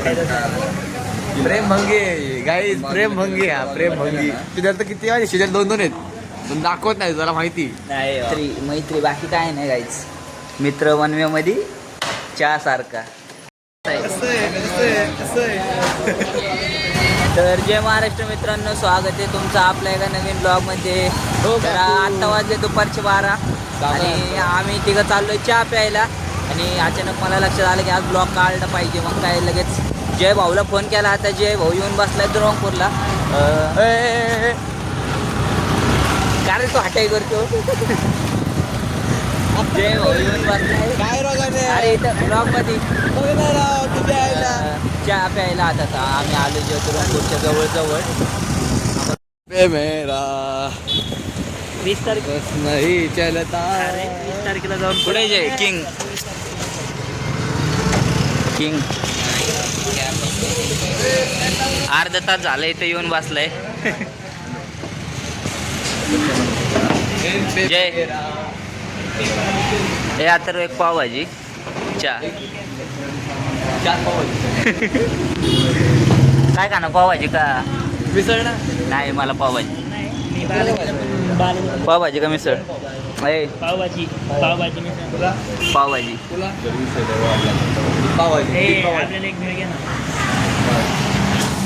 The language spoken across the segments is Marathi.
प्रेम भंगी गाईज, प्रेम भंगी हा प्रेम भंगी. तुझ्या तर किती वाजे शिजर 2-2 आहेत पण दाखवत नाही जरा माहिती नाही. मैत्री बाकी काय नाही गाईच. मित्र वनव्यामध्ये चहा सारखा. तर जय महाराष्ट्र मित्रांनो, स्वागत आहे तुमचं आपल्या एका नवीन ब्लॉगमध्ये. तर आत्ता वाजले दुपारचे 12 आणि आम्ही तिघं चाललोय चहा प्यायला. आणि अचानक मला लक्षात आलं की आज ब्लॉग काढला पाहिजे. मग काय लगेच जय भाऊला फोन केला. आता जय भाऊ येऊन बसलाय द्रोणपूरला. काय रे तो हटाई करतो. जय भाऊ येऊन बसलाय काय अरे इथं ब्लॉगमध्ये चहा प्यायला. आता आम्ही आलो द्रोणपूरच्या जवळ. मेरा 20 तारीख नाही चलता. 20 तारखेला जाऊन पुढे जय किंग अर्धा तास झालं इथं येऊन बसलाय. जय हे आता एक पावभाजी चहा. काय का ना पावभाजी का मिसळ ना. नाही मला पावभाजी. पावभाजी का मिसळ. पावभाजी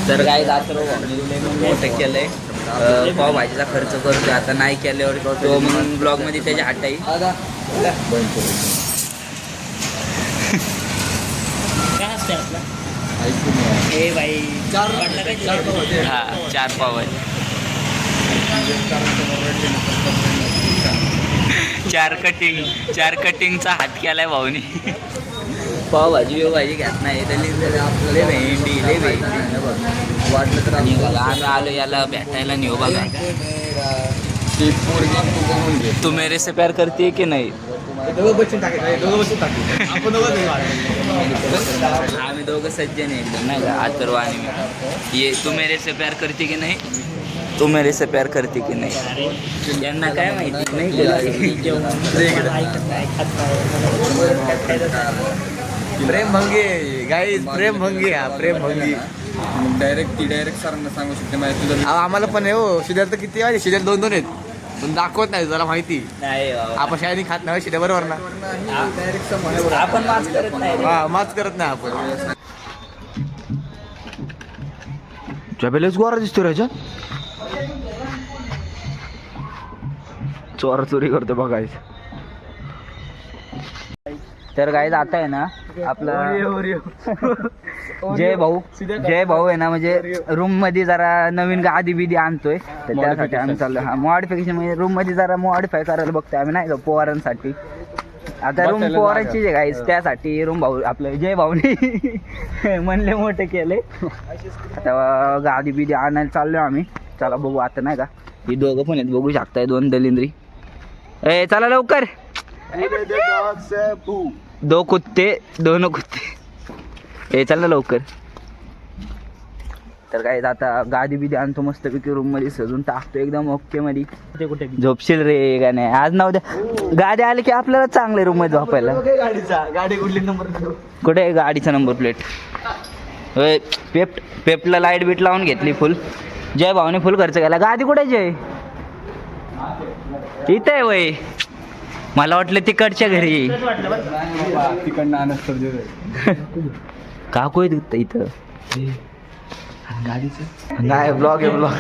तर काय जात मोठं केलंय. पावभाजीचा खर्च करतोय आता. नाही केल्यावर तो म्हणून ब्लॉग मध्ये त्याच्या हटाई. हा 4 पावभाजी 4 कटिंगचा हात केलाय भाऊनी. पावभाजी घेत नाही भेंडी वाटलं तर आम्ही आलो याला भेटायला नेऊ बघा. तू मेरे से प्यार करते की नाही. आम्ही दोघं सज्जन एकदम नाही का अथर्व आणि मी. ये तू मेरे से प्यार करते की नाही. तू मेरे से प्यार करते की नाही. यांना काय माहिती नाही. प्रेम भंगी गाईज, प्रेम भंगी हा प्रेम भंगी. डायरेक्ट सरांना सांगू शकते माहिती तुझं. आम्हाला पण आहे हो. शिजर तर किती वाजे शिजर 2-2 आहेत पण दाखवत नाही जरा माहिती. नाही आपण शाळेने खात नाही शिट्या बरोबर ना. आपण माच करत नाही. हा माच करत नाही आपण. जबेलेच गोरा दिसतो राजा. चोरी करतो बघायचं. तर काय आता आहे ना आपलं जय भाऊ आहे ना म्हणजे रूम मध्ये जरा नवीन गादी बिदी आणतोय. तर त्यासाठी आम्ही चाललो. हा मॉडिफिकेशन म्हणजे रूम मध्ये जरा मॉडिफाय करायला बघतोय आम्ही नाही का पोरांसाठी. आता रूम पोरांची जे गाईस त्यासाठी रूम भाऊ आपलं जय भाऊनी म्हणले मोठे केले. आता गादी बिदी आणायला चाललोय आम्ही. चला बघू आता नाही का. ही दोघं पण आहेत बघू शकताय 2 दलिंद्री. ए चला लवकर. 2 कुत्ते 2 कुत्ते. हे चल ना लवकर. तर काय आता गादी बिदी आणतो मस्तपैकी रूम मध्ये सजून टाकतो एकदम ओके मध्ये. कुठे झोपशील रे का नाही आज ना उद्या गाडी आली की आपल्याला चांगले रूम मध्ये झोपायला. गाडी कुठली नंबर कुठे आहे गाडीचा नंबर प्लेट. पेप्टला लाईट बीट लावून घेतली फुल. जय भाऊने फुल खर्च केला. गादी कुठे जय इथं आहे वय. मला वाटलं तिकडच्या घरी तिकडनं आणत काकू आहे इथं. गाडीचं नाही ब्लॉग आहे ब्लॉग.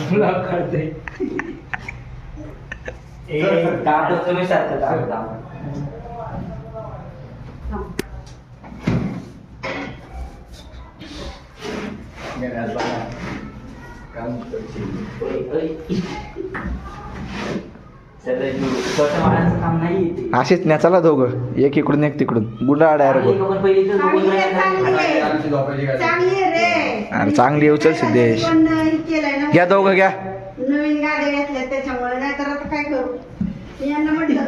असेच न्याचाला दोघं एक इकडून एक तिकडून गुंडा डायरेक्ट. चांगली येऊ चल सिद्धेश. घ्या दोघं घ्या. नवीन गाड्या घेतल्या त्याच्यामुळे नाही तर आता काय करू. यांना म्हटलं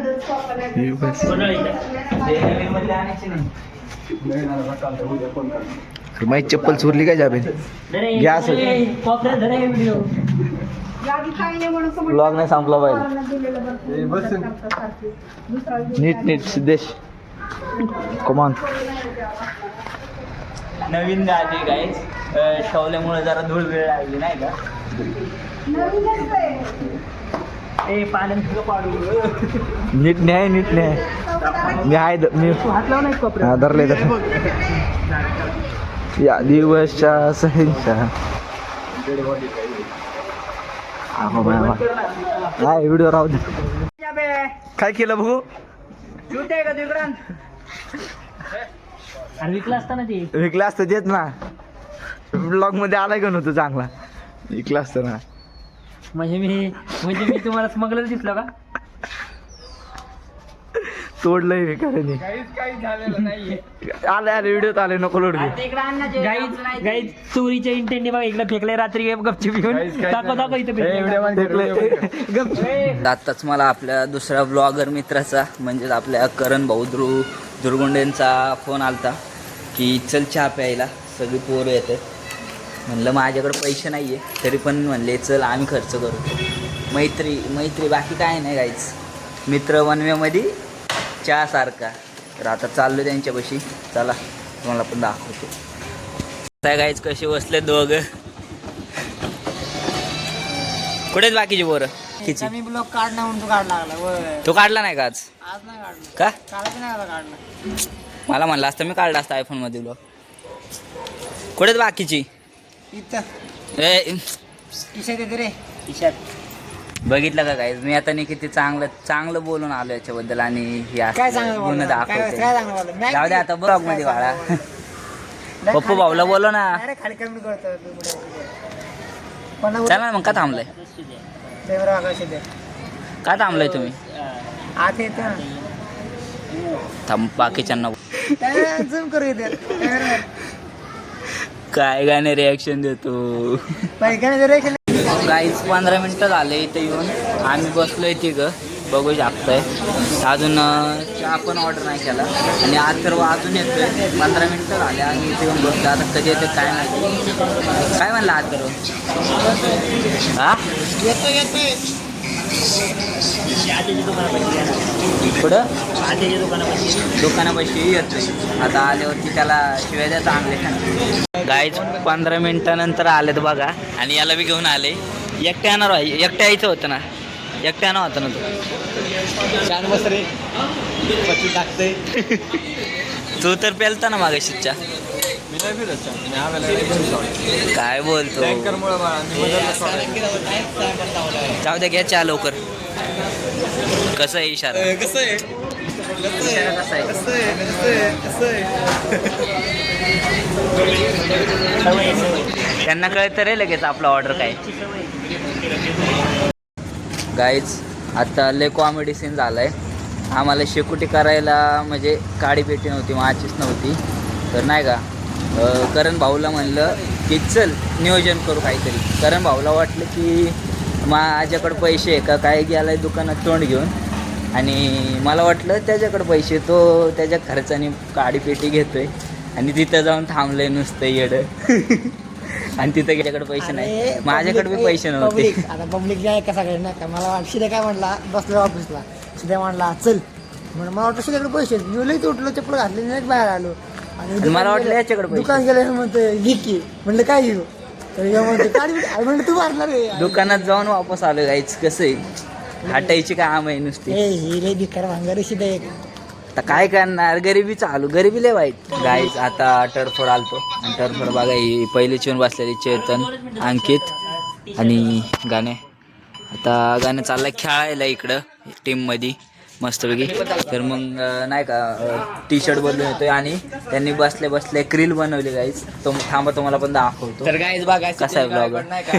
माझी चप्पल चोरली काय जाबे. घ्या असं ब्लॉग नाही संपला पाहिजे. नीट सिद्धेश कमान. नवीन गाडी गाईज ठेवल्यामुळे जरा धूळ वेळ लागली नाही का. नवीनच आहे. ए पाण्यात तुझं पाडू नीट नाही नीट नाही मी आहे मी हात लावून हा धरले या दिवसच्या सह्यांच्या काय व्हिडिओ राहू दे. काय केलं बघू शूट आहे का तिकडं अरे विकला असताना ते विकला असतं देत ना ब्लॉग मध्ये आलाय का नव्हतं चांगला विकला असतं ना. म्हणजे मी तुम्हाला स्मगलर दिसलो का. तोडलंय विकाराने काही झालेलं नाहीये. आले आले व्हिडिओत आले नको लोड गाईज चोरीच्या इंटेंटने बघा इकडे फेकले रात्री गपची घेऊन दाखव इथं. आताच मला आपल्या दुसऱ्या ब्लॉगर मित्राचा म्हणजेच आपल्या करण भाऊ दुर्गुंडेंचा फोन आलता की चल चहा प्यायला सगळी पोरं येतात. म्हणलं माझ्याकडे पैसे नाही आहे तरी पण म्हणले चल आम्ही खर्च करू. मैत्री बाकी काय नाही गाईच मित्र वनवेमध्ये चहासारखा. तर आता चाललो त्यांच्यापाशी चला तुम्हाला पण दाखवतो. काय गाईच कसे बसले दोघं. कुठेच बाकीचे पोरं मी ब्लॉग काढला म्हणून तू काढला लागला. तो काढला नाही का आज नाही काढला. का काढायचं नाही काढला. मला म्हणलं असतं मी काढला असतं आयफोन मध्ये ब्लॉग. कुठेच बाकीची इथं ए किशात येते रे. बघितलं का काय मी आता किती चांगलं बोलून आलो याच्याबद्दल आणि काय चांगलं गुण बोलला? दाखवते. काय चांगलं बोलला? जाऊ दे आता ब्लॉग मध्ये वाळा. पप्पू भाऊला बोलो ना. अरे खाली कमी करतो चला मग का थांबलंय का थांबलंय तुम्ही आत येते ना. थांब बाकीच्यांना झूम करू येते काय गाणे रिॲक्शन देतो. गाईच 15 मिनटं झाले इथे येऊन आम्ही बसलोय तिघं बघू शकताय. अजून चहा पण ऑर्डर नाही केला आणि अथर्व अजून येतोय. 15 मिनटं झाले आणि इथे येऊन बसलो. आता कधी येते काय माहिती. काय म्हणला अथर्व हा पुढं दुकानापाशी येतोय. आता आल्यावरती त्याला शिवाय द्या चांगले. गाईच 15 मिनिटानंतर आलेत बघा आणि याला बी घेऊन आले. एकट्या येणार एकट्या यायचं होतं ना एकट्या येणार होतं ना तो छान बस रे पची टाकते. तू तर पेलता ना मागाशीच्या मी नाही फिरत मी आम्हाला काय बोलतो. टँकरमुळे जाऊ द्या घ्या चहा लवकर. कसं आहे इशारा कसं आहे इशारा कसा आहे त्यांना कळतं रे लगेच आपला ऑर्डर काय. गाईज आता लय कॉमेडी सीन झाला आहे. आम्हाला शेकोटी करायला म्हणजे काडी पेटी नव्हती माचीच नव्हती तर नाही का करण भाऊला म्हणलं की चल नियोजन करू काहीतरी. करण भाऊला वाटलं की माझ्याकडं पैसे आहे का काय गेला आहे दुकानात तोंड घेऊन आणि मला वाटलं त्याच्याकडं पैसे तो त्याच्या खर्चाने काडी पेटी घेतोय आणि तिथं जाऊन थांबलंय नुसतं येडं. आणि तिथं त्याच्याकडे पैसे नाही माझ्याकडे बी पैसे नव्हते. आता पब्लिक जे आहे का सगळे ना का मला शिदे काय म्हणला बसलो ऑफिसला शिदे म्हणला चल म्हणून मला वाटलं शिद्याकडे पैसे गेलोय उठलो चप्पल घातली नाही बाहेर आलो आणि मला वाटलं याच्याकडे पैसे. दुकान गेलं म्हणतो घे की म्हणलं काय घेऊ तर म्हणलं तू मारणार रे. दुकानात जाऊन वापस आलो गाईच. कसं आहे हटायची काम आहे नुसती. ही रे भिकार भांगार शिदे आता काय करणार गरिबी चालू गरिबी लय वाईट. गाईज आता टर्फवर आलतो आणि टर्फवर बघा ही पहिली येऊन बसलेली चेतन अंकित आणि गाणे. आता गाणे चाललाय खेळायला इकडं टीममध्ये मस्तपैकी. तर मग नाही का टी शर्ट बदलून येतोय आणि त्यांनी बसले बसले एक रील बनवली गाईज. तो थांबा तुम्हाला पण दाखवतो. तर गाईज बघा कसा आहे ब्लॉग नाही का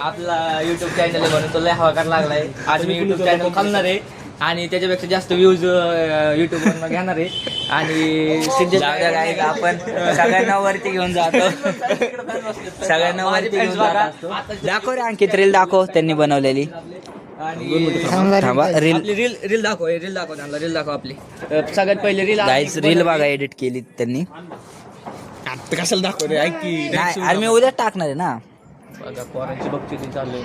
आपला युट्यूब चॅनल बनवतो लय हवाकार लागलाय. आज मी युट्यूब चॅनल खोलणार आहे आणि त्याच्यापेक्षा जास्त व्ह्यूज युट्यूब वर घेणार आहे आणि गाईज आपण सगळ्यांना वरती घेऊन जातो. सगळ्यांना वरती घेऊन जातो. दाखव रे अंकित रील दाखव त्यांनी बनवलेली. थांबा रील रील दाखव त्यांना रील दाखव आपली सगळ्यात पहिले रील. गाईज रील बघा एडिट केली त्यांनी. कशाला दाखव रे ऐक की नाही अरे मी उद्या टाकणार आहे ना. बघा पोरांची बघती चालू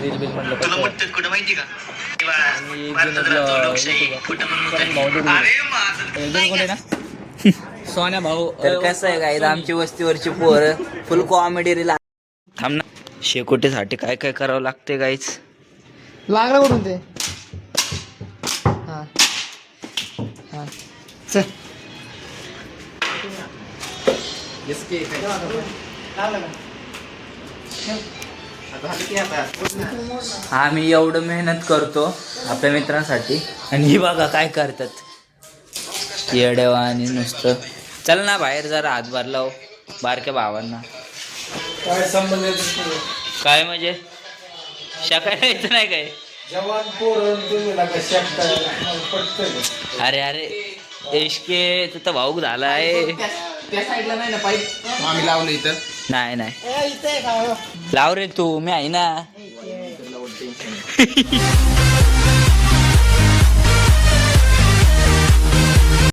रील बिल म्हणलं कुठं माहिती का सोन्या भाऊ तर कसं आहे गाईज आमची वस्तीवरची पोरं फुल कॉमेडी रील थांब ना. शेकोटीसाठी काय काय करावं लागते गाईज. लागलं कुठून ते हा हा चल आम्ही एवढं मेहनत करतो आपल्या मित्रांसाठी आणि ही बघा काय करतात येडेवा आणि नुसतं. चल ना बाहेर जरा हातभार लाव बारक्या भावांना. काय संबंध काय म्हणजे शाकायला येत नाही काय. जवान पोरण तुम्ही लागा शकता पटतं. अरे अरे एशके तू तर भाऊक झाला आहे. त्या साईडला नाही ना पाईप. आम्ही लावलं इथं. नाही नाही ए, इथे आहे का? लाव रे तू मी आहे ना.